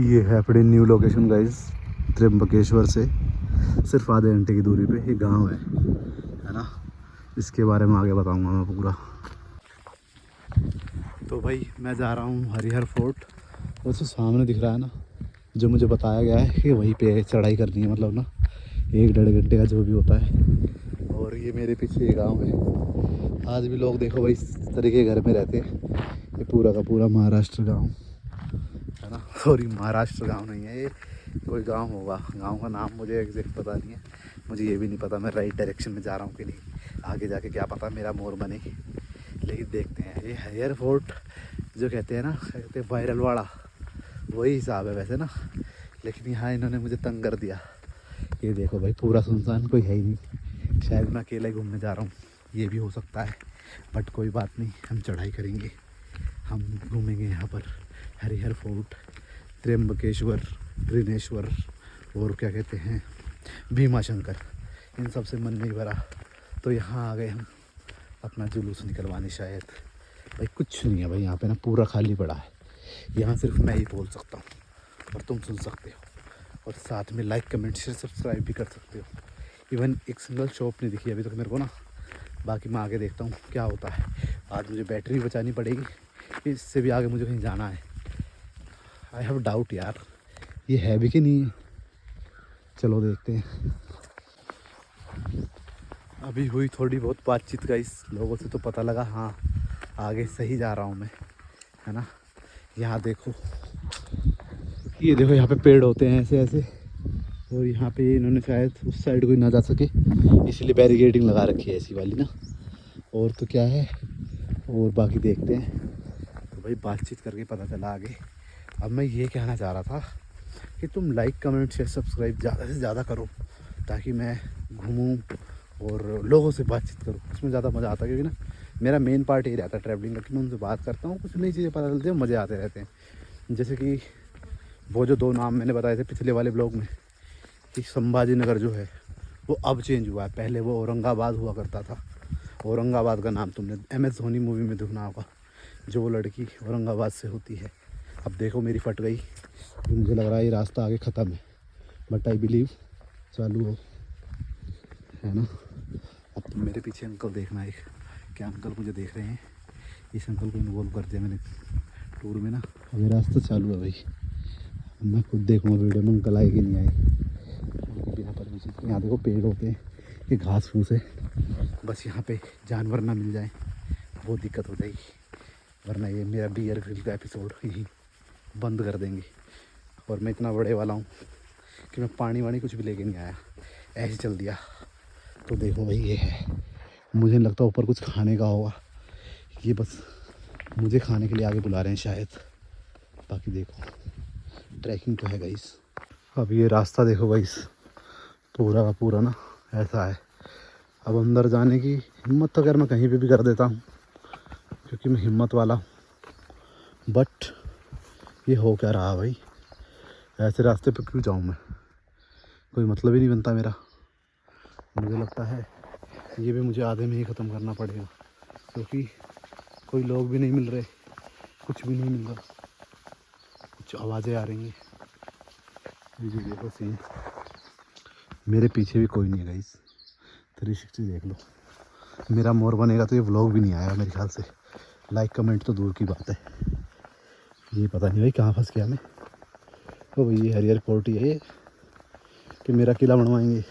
ये है अपनी न्यू लोकेशन गाइस, त्र्यंबकेश्वर से सिर्फ आधे घंटे की दूरी पे ये गांव है ना। इसके बारे में आगे बताऊंगा मैं पूरा। तो भाई मैं जा रहा हूँ हरिहर फोर्ट। वो तो सामने दिख रहा है ना, जो मुझे बताया गया है कि वहीं पे चढ़ाई करनी है, मतलब ना 1-1.5 घंटे का जो भी होता है। और ये मेरे पीछे ये गाँव है। आज भी लोग देखो भाई इस तरीके के घर में रहते हैं। ये पूरा का पूरा महाराष्ट्र गाँव है ना। सॉरी, महाराष्ट्र गांव नहीं है ये, कोई गांव होगा। गांव का नाम मुझे एग्जैक्ट पता नहीं है। मुझे ये भी नहीं पता मैं राइट डायरेक्शन में जा रहा हूँ कि नहीं। आगे जाके क्या पता मेरा मोर बने। लेकिन देखते हैं। ये हरिहर फोर्ट जो कहते हैं ना, कहते हैं वायरल वाड़ा, वही हिसाब है वैसे ना। लेकिन यहाँ इन्होंने मुझे तंग कर दिया। ये देखो भाई पूरा सुनसान, कोई है ही नहीं। शायद मैं अकेला ही घूमने जा रहा हूँ, ये भी हो सकता है। बट कोई बात नहीं, हम चढ़ाई करेंगे, हम घूमेंगे यहाँ पर। हरिहर फोर्ट, त्र्यंबकेश्वर, ग्रीनेश्वर और क्या कहते हैं भीमा शंकर, इन सब से मन नहीं भरा तो यहाँ आ गए हम अपना जुलूस निकलवाने। शायद भाई कुछ नहीं है भाई यहाँ पे ना, पूरा खाली पड़ा है। यहाँ सिर्फ मैं ही बोल सकता हूँ और तुम सुन सकते हो। और साथ में लाइक कमेंट शेयर सब्सक्राइब भी कर सकते हो। इवन एक सिंगल शॉप नहीं दिखी अभी तक मेरे को ना। बाकी मैं आगे देखता हूँ क्या होता है। आज मुझे बैटरी बचानी पड़ेगी, इससे भी आगे मुझे कहीं जाना है। आई हैव डाउट यार, ये है भी कि नहीं है। चलो देखते हैं। अभी हुई थोड़ी बहुत बातचीत का इस लोगों से, तो पता लगा हाँ आगे सही जा रहा हूँ मैं, है ना। यहाँ देखो, ये देखो यहाँ पे पेड़ होते हैं ऐसे ऐसे। और यहाँ पे इन्होंने शायद उस साइड कोई ना जा सके, इसलिए बैरिकेडिंग लगा रखी है ऐसी वाली ना। और तो क्या है, और बाकी देखते हैं। तो भाई बातचीत करके पता चला आगे। अब मैं ये कहना चाह रहा था कि तुम लाइक कमेंट शेयर सब्सक्राइब ज़्यादा से ज़्यादा करो, ताकि मैं घूमूं और लोगों से बातचीत करूं। उसमें ज़्यादा मज़ा आता है, क्योंकि ना मेरा मेन पार्ट यही रहता है ट्रैवलिंग का, कि मैं उनसे बात करता हूँ, कुछ नई चीज़ें पता चलती हैं, मज़े आते रहते हैं। जैसे कि वो जो 2 नाम मैंने बताए थे पिछले वाले ब्लॉग में, कि संभाजी नगर जो है वो अब चेंज हुआ है। पहले वो औरंगाबाद हुआ करता था। औरंगाबाद का नाम तुमने MS धोनी मूवी में देखना होगा, जो वो लड़की औरंगाबाद से होती है। अब देखो मेरी फट गई, मुझे लग रहा है ये रास्ता आगे ख़त्म है, बट आई बिलीव चालू हो, है ना। अब तुम मेरे पीछे अंकल देखना, एक क्या अंकल मुझे देख रहे हैं। इस अंकल को इन्वॉल्व कर दिया मैंने टूर में ना। अब ये रास्ता चालू है भाई, मैं खुद देखूँगा वीडियो में अंकल आए कि नहीं आए। बिना परमिशन के यहाँ देखो पेड़ होते हैं, ये घास फूस है। बस यहाँ पे जानवर ना मिल जाए वो दिक्कत हो जाएगी, वरना ये मेरा बियर ग्रिल का एपिसोड यही बंद कर देंगे। और मैं इतना बड़े वाला हूँ कि मैं पानी वानी कुछ भी लेके नहीं आया, ऐसे चल दिया। तो देखो भाई ये है, मुझे नहीं लगता ऊपर कुछ खाने का होगा। ये बस मुझे खाने के लिए आगे बुला रहे हैं शायद। बाकी देखो ट्रैकिंग तो है गाइस। अब ये रास्ता देखो गाइस, पूरा का पूरा ना ऐसा है। अब अंदर जाने की हिम्मत तो अगर मैं कहीं पे भी कर देता हूँ, क्योंकि मैं हिम्मत वाला हूँ। बट ये हो क्या रहा भाई, ऐसे रास्ते पे क्यों जाऊँ मैं, कोई मतलब ही नहीं बनता मेरा। मुझे लगता है ये भी मुझे आधे में ही ख़त्म करना पड़ेगा, क्योंकि कोई लोग भी नहीं मिल रहे, कुछ भी नहीं मिल रहा, कुछ आवाज़ें आ रही हैं। ये देखो सीन, मेरे पीछे भी कोई नहीं है गाइस। 360 देख लो। मेरा मोर बनेगा तो ये व्लॉग भी नहीं आएगा मेरे ख्याल से। लाइक कमेंट तो दूर की बात है। ये पता नहीं भाई कहाँ फंस गया मैं। तो भाई ये हरिहर फोर्ट ही है कि मेरा किला बनवाएंगे।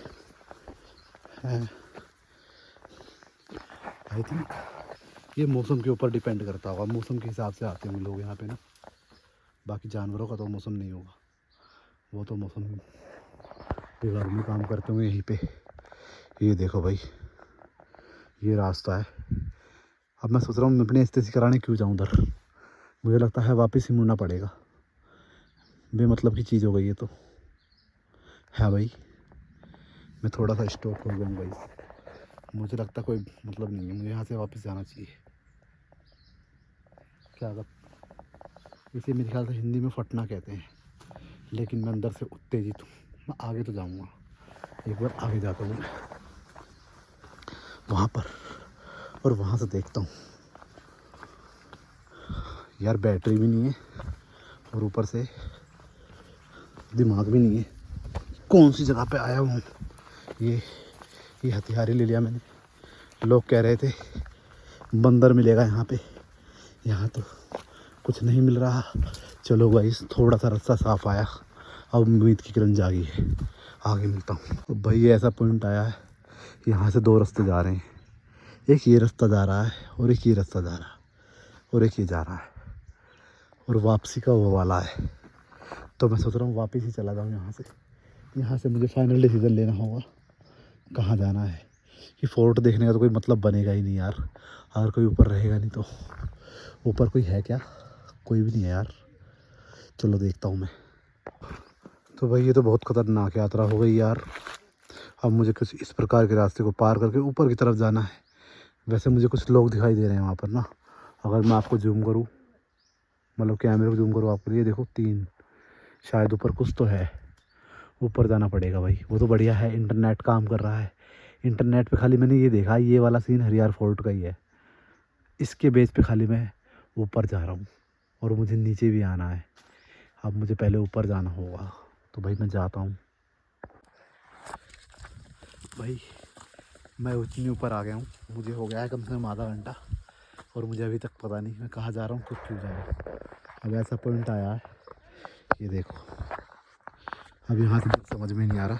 आई थिंक ये मौसम के ऊपर डिपेंड करता होगा, मौसम के हिसाब से आते होंगे लोग यहाँ पे ना। बाकी जानवरों का तो मौसम नहीं होगा, वो तो मौसम विभाग में काम करते होंगे यहीं पे। ये देखो भाई ये रास्ता है। अब मैं सोच रहा हूँ मैं अपनी एस्तेसी कराने क्यों जाऊँ उधर, मुझे लगता है वापस ही मुड़ना पड़ेगा। बेमतलब की चीज़ हो गई ये तो है भाई। मैं थोड़ा सा स्टॉप हो जाऊँगा इस, मुझे लगता कोई मतलब नहीं है, मुझे यहाँ से वापस जाना चाहिए। क्या अगर इसे मेरे ख्याल से हिंदी में फटना कहते हैं, लेकिन मैं अंदर से उत्तेजित हूँ। मैं आगे तो जाऊँगा, एक बार आगे जाता हूँ वहाँ पर, और वहाँ से देखता हूँ। यार बैटरी भी नहीं है, और ऊपर से दिमाग भी नहीं है कौन सी जगह पे आया हूँ। ये हथियार ही ले लिया मैंने। लोग कह रहे थे बंदर मिलेगा यहाँ पे, यहाँ तो कुछ नहीं मिल रहा। चलो भाई थोड़ा सा रास्ता साफ आया, अब उम्मीद की किरण जागी है, आगे मिलता हूँ। तो भाई ये ऐसा पॉइंट आया है, यहाँ से 2 रास्ते जा रहे हैं। एक ये रास्ता जा रहा है और एक ये रास्ता जा रहा है और एक ये जा रहा है और वापसी का वो वाला है। तो मैं सोच रहा हूँ वापस ही चला जाऊँ यहाँ से। यहाँ से मुझे फाइनल डिसीजन लेना होगा कहाँ जाना है। कि फोर्ट देखने का तो कोई मतलब बनेगा ही नहीं यार, अगर कोई ऊपर रहेगा नहीं तो। ऊपर कोई है क्या? कोई भी नहीं है यार। चलो देखता हूँ मैं। तो भाई ये तो बहुत ख़तरनाक यात्रा हो गई यार। अब मुझे कुछ इस प्रकार के रास्ते को पार करके ऊपर की तरफ जाना है। वैसे मुझे कुछ लोग दिखाई दे रहे हैं वहाँ पर ना। अगर मैं आपको जूम करूँ, मतलब कैमरे को जूम करूँ आपके लिए, देखो 3 शायद ऊपर कुछ तो है। ऊपर जाना पड़ेगा भाई। वो तो बढ़िया है, इंटरनेट काम कर रहा है। इंटरनेट पे खाली मैंने ये देखा, ये वाला सीन हरियार फोर्ट का ही है। इसके बेस पे खाली मैं ऊपर जा रहा हूँ और मुझे नीचे भी आना है। अब मुझे पहले ऊपर जाना होगा, तो भाई मैं जाता हूँ। भाई मैं उतनी ऊपर आ गया हूँ, मुझे हो गया है कम से कम आधा घंटा और मुझे अभी तक पता नहीं मैं कहाँ जा रहा हूँ, कुछ क्यों जा रहा हूँ। अब ऐसा पॉइंट आया है, ये देखो। अब यहाँ से समझ में नहीं आ रहा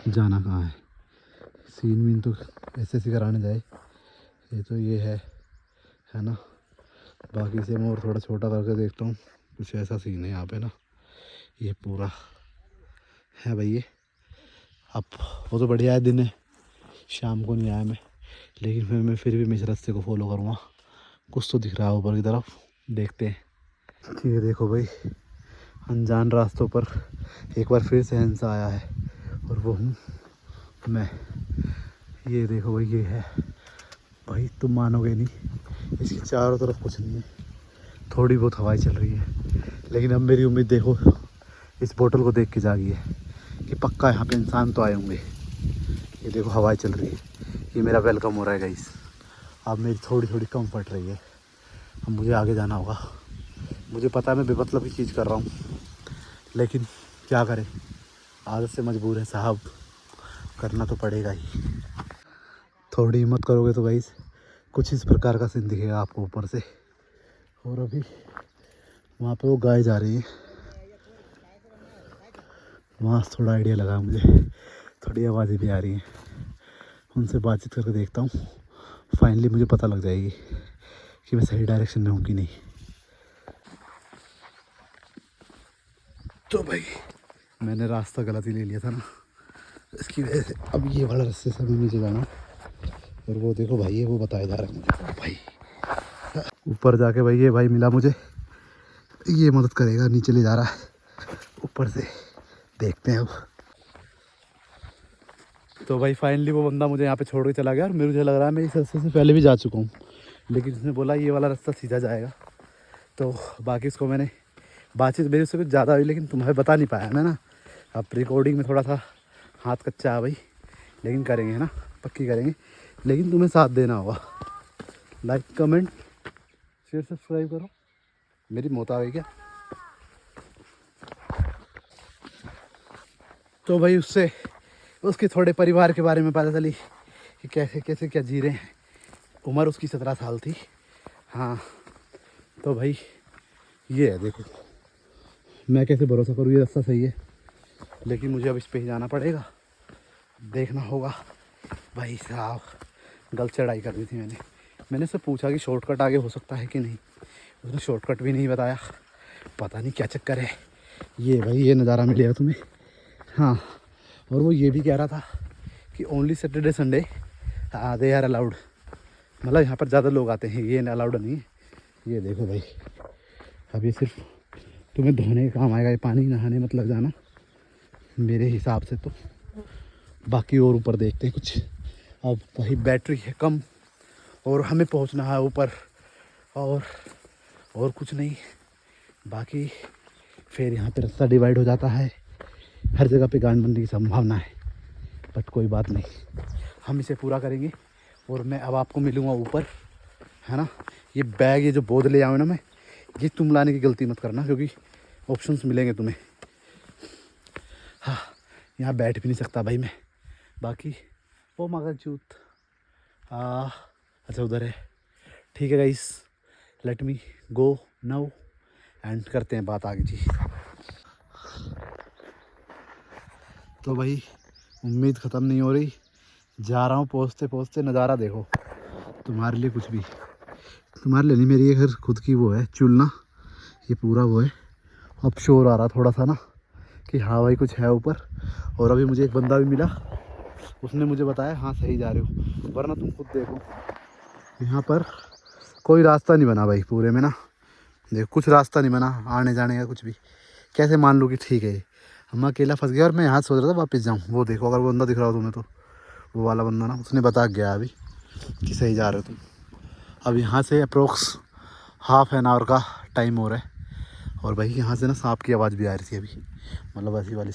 जाना कहाँ है। सीन वीन तो ऐसे कराने जाए, ये तो ये है ना। बाकी से मैं और थोड़ा छोटा करके देखता हूँ, कुछ ऐसा सीन है यहाँ पे ना। ये पूरा है भाई ये। अब वो तो बढ़िया है, दिन है, शाम को नहीं आया मैं, लेकिन फिर भी मैं इस रास्ते को फॉलो करूँगा। कुछ तो दिख रहा है ऊपर की तरफ, देखते हैं। ठीक है, देखो भाई अनजान रास्तों पर एक बार फिर से हंसा आया है और वो हूँ मैं। ये देखो भाई, ये है भाई, तुम मानोगे नहीं, इसके चारों तरफ कुछ नहीं है, थोड़ी बहुत हवाएं चल रही है। लेकिन अब मेरी उम्मीद देखो इस बोतल को देख के जागी है कि पक्का यहाँ पे इंसान तो आए होंगे। ये देखो हवाएं चल रही है, ये मेरा वेलकम हो रहा है गाइस। अब मेरी थोड़ी थोड़ी कम फट रही है। अब मुझे आगे जाना होगा। मुझे पता है मैं बेमतलब की चीज़ कर रहा हूँ, लेकिन क्या करें, आदत से मजबूर है साहब, करना तो पड़ेगा ही। थोड़ी हिम्मत करोगे तो गाइस कुछ इस प्रकार का सीन दिखेगा आपको ऊपर से। और अभी वहाँ पे वो गाय जा रही है, वहाँ से थोड़ा आइडिया लगा मुझे, थोड़ी आवाज़ें भी आ रही हैं, उनसे बातचीत करके देखता हूँ। फाइनली मुझे पता लग जाएगी कि मैं सही डायरेक्शन में हूँ कि नहीं। तो भाई मैंने रास्ता गलत ही ले लिया था ना, इसकी वजह से अब ये वाला रास्ते से हमें नीचे जाना। और वो देखो भाई, ये वो बताया जा रहा है मुझे भाई ऊपर जाके। भाई ये भाई मिला मुझे, ये मदद करेगा, नीचे ले जा रहा है ऊपर से, देखते हैं अब। तो भाई फाइनली वो बंदा मुझे यहाँ पे छोड़ के चला गया और मुझे लग रहा है मैं इस रास्ते से पहले भी जा चुका हूँ, लेकिन उसने बोला ये वाला रास्ता सीधा जाएगा। तो बाकी इसको मैंने बातचीत मेरी उससे कुछ ज़्यादा हुई, लेकिन तुम्हें बता नहीं पाया मैं ना। अब रिकॉर्डिंग में थोड़ा सा हाथ कच्चा है भाई, लेकिन करेंगे है ना, पक्की करेंगे। लेकिन तुम्हें साथ देना होगा, लाइक कमेंट शेयर सब्सक्राइब करो। मेरी मौत आ गई क्या? तो भाई उससे उसके थोड़े परिवार के बारे में पता चली कि कैसे कैसे क्या जी रहे हैं। उम्र उसकी 17 साल थी। हाँ तो भाई ये है, देखो मैं कैसे भरोसा करूँ ये रास्ता सही है, लेकिन मुझे अब इस पे ही जाना पड़ेगा, देखना होगा। भाई साहब गलत चढ़ाई करनी थी मैंने उससे पूछा कि शॉर्टकट आगे हो सकता है कि नहीं, उसने शॉर्टकट भी नहीं बताया। पता नहीं क्या चक्कर है। ये भाई ये नज़ारा मिलेगा तुम्हें। हाँ और वो ये भी कह रहा था कि only Saturday Sunday they are allowed, मतलब यहाँ पर ज़्यादा लोग आते हैं, ये अलाउड नहीं है। ये देखो भाई, अब ये सिर्फ तुम्हें धोने का काम आएगा, ये पानी नहाने मत लग जाना मेरे हिसाब से तो। बाकी और ऊपर देखते हैं कुछ। अब भाई बैटरी है कम और हमें पहुंचना है ऊपर, और कुछ नहीं। बाकी फिर यहाँ पे रास्ता डिवाइड हो जाता है, हर जगह पे गांड बनने की संभावना है, बट कोई बात नहीं, हम इसे पूरा करेंगे। और मैं अब आपको मिलूँगा ऊपर, है ना। ये बैग, ये जो बोझ ले आऊँ ना मैं, ये तुम लाने की गलती मत करना, क्योंकि ऑप्शंस मिलेंगे तुम्हें। यहाँ बैठ भी नहीं सकता भाई मैं। बाकी वो मगर चूत अच्छा उधर है। ठीक है guys, let me go now and करते हैं बात आगे जी। तो भाई उम्मीद ख़त्म नहीं हो रही, जा रहा हूँ। पहुँचते पहुँचते नज़ारा देखो, तुम्हारे लिए कुछ भी, तुम्हारे लिए नहीं, मेरी ये घर खुद की वो है चुलना, ये पूरा वो है। अब शोर आ रहा थोड़ा सा ना कि हाँ भाई कुछ है ऊपर। और अभी मुझे एक बंदा भी मिला, उसने मुझे बताया हाँ सही जा रहे हो, वरना तुम खुद देखो यहाँ पर कोई रास्ता नहीं बना भाई पूरे में ना। देखो कुछ रास्ता नहीं बना आने जाने का कुछ भी। कैसे मान लो कि ठीक है हम अकेला फंस गया और मैं यहाँ सोच रहा था वापस जाऊँ। वो देखो अगर वो बंदा दिख रहा हो तुम्हें तो वो वाला बंदा ना, उसने बता गया अभी कि सही जा रहे हो तुम। अब यहाँ से अप्रोक्स ½ का टाइम हो रहा है। और भाई यहाँ से ना सांप की आवाज़ भी आ रही थी अभी, मतलब ऐसी वाली।